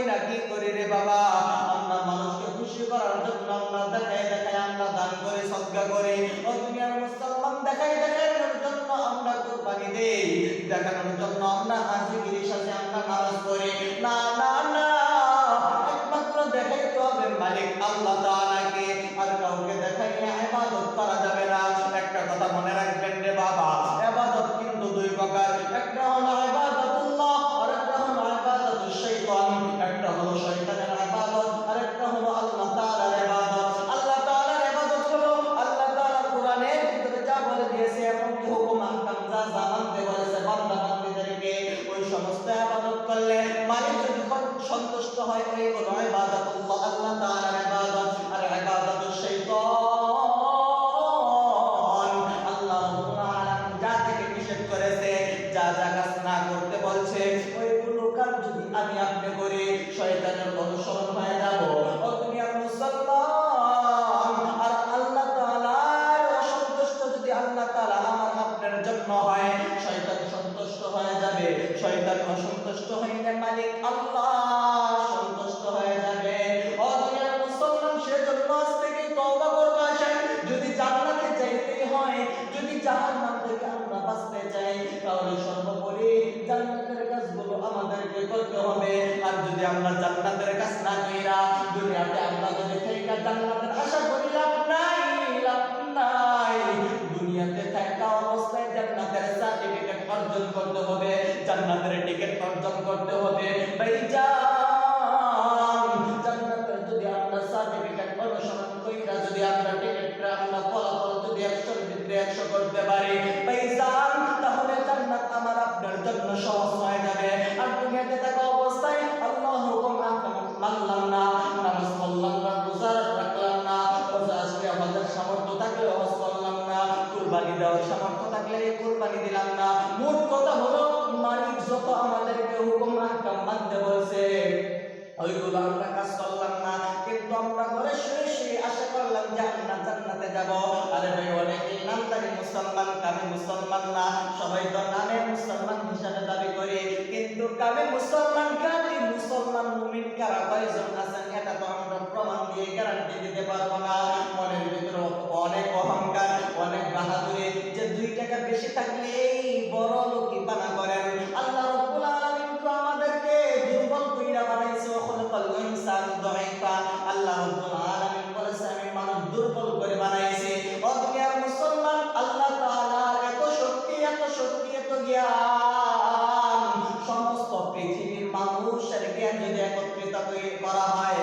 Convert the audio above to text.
না কি করি রে বাবা? আমরা মানুষকে খুশি করার জন্য আমরা দেখাই আমরা দান করি, সদকা করি। ও দুনিয়ার মুসলমান, দেখানোর জন্য আমরা কুরবানি দেই, দেখানোর জন্য আমরা হাসিগিরির সাথে আমরা নামাজ পড়ি। না না না, একমাত্র দেখাইতে হবে মালিক আল্লাহ তাআলাকে, আর কাউকে দেখাইলে ইবাদত করা যাবে না। একটা কথা মনে রাখবেন রে বাবা, ইবাদত কিন্তু দুই প্রকার। একটা হলো ইবাদতুল্লাহ, আর একটা হলো ইবাদতুশ শাইতান। একটা হলো শয়তানের ইবাদত, আর একটা হলো আল্লাহ তাআলার ইবাদত। আল্লাহ তাআলার ইবাদত হলো আল্লাহ তাআলা কোরআনের ভিতরে যা বলে দিয়েছে, এবং কি হুকুম আহকাম যা মানতে বলেছে বান্দা বান্দীদেরকে, ওই সমস্ত ইবাদত করলে মালিক যদি সন্তুষ্ট হয়, ওই হলো ইবাদতুল্লাহ, আল্লাহ তাআলার ইবাদত। আর ইবাদতুশ শাইতান, আল্লাহ রাব্বুল আলামিন যা থেকে নিষেধ করেছে, যা যা কাজ না করতে বলছে, ওইগুলো কাজ যদি আমি আপনি করি, শয়তানের অনুসরণ হয়ে যাব। ও দুনিয়ার মুসলমান, আর আল্লাহ তাআলার অসন্তুষ্ট যদি আল্লাহ তাআলা আমার আপনার জন্য হয়, শয়তান সন্তুষ্ট হয়ে যাবে। শয়তান অসন্তুষ্ট হইলে মালিক আল্লাহ সন্তুষ্ট হয়ে যাবে। ও দুনিয়ার মুসলমান, সেজন্য আজ থেকে তওবা করব। আসেন, যদি জান্নাতে যাইতে হয়, যদি জাহান্নাম থেকে আমরা বাঁচতে চাই, তাহলে সর্বোপরি জান্নাতের কাজগুলো আমাদেরকে করতে হবে। আর যদি আমরা জান্নাতের কাজ না কইরা দুনিয়াতে আমরা যদি থেকে জান্নাতের আশা করি, লাভ নাই, লাভ নাই। দুনিয়াতে থাকা অবস্থায় জান্নাতের সার্টিফিকেট অর্জন করতে হবে, জান্নাতের টিকিট অর্জন করতে হবে। ভাইজান, জান্নাতের যদি আমরা সার্টিফিকেট অনুসরণ কইরা যদি আমরা টিকিটটা আমরা ফলাফল যদি 100 এর ভিতরে 100 করতে পারি ভাইজান, তাহলে জান্নাত আমার আপনার জন্য সহজ হয়ে যাবে। আর দুনিয়াতে থাকা অবস্থায় আল্লাহর হুকুম মানলাম না, নামাজ পড়লাম না, রোজা রাখলাম না, আজকে আমাদের সামর্থ্য থাকলে হজ করলাম না, কুরবানি দেওয়ার সামর্থ্য থাকলে কুরবানি দিলাম না। মোট কথা হলো, মালিক যত আমাদেরকে হুকুম আহকাম মানতে বলছে, ওইগুলো আমরা কাজ করলাম না, কিন্তু আমরা ঘরে শুয়ে শুয়ে আশা করলাম যে আমরা জান্নাতে যাব। আরে ভাই, অনেকেই নামদারি মুসলমান, কামে মুসলমান না। সবাই তো নামে মুসলমান হিসাবে দাবি করে, কিন্তু কামে মুসলমান, কামে মুসলমান মুমিন কারা কয়জন আছেন, এটা তো আমরা প্রমাণ দিয়ে গ্যারান্টি দিতে পারবো না। মনের ভিতরে অনেক অহংকার, অনেক বাহাদুরি, যে 2 টাকা বেশি থাকলে এই বড় লোকই বানা করেন। আল্লাহ রাব্বুল আলামিন তো আমাদেরকে দুর্বল কইরা বানাইছে, খলকাল ইনসানু দাঈফা। আল্লাহ রাব্বুল আলামিন বলেছে, আমি মানুষ দুর্বল করে বানাইছি। ও দুনিয়ার মুসলমান, আল্লাহ তাআলার এত শক্তি, এত শক্তি, এত জ্ঞান, সমস্ত পৃথিবীর মানুষের জ্ঞান যদি একত্রিত করা হয়,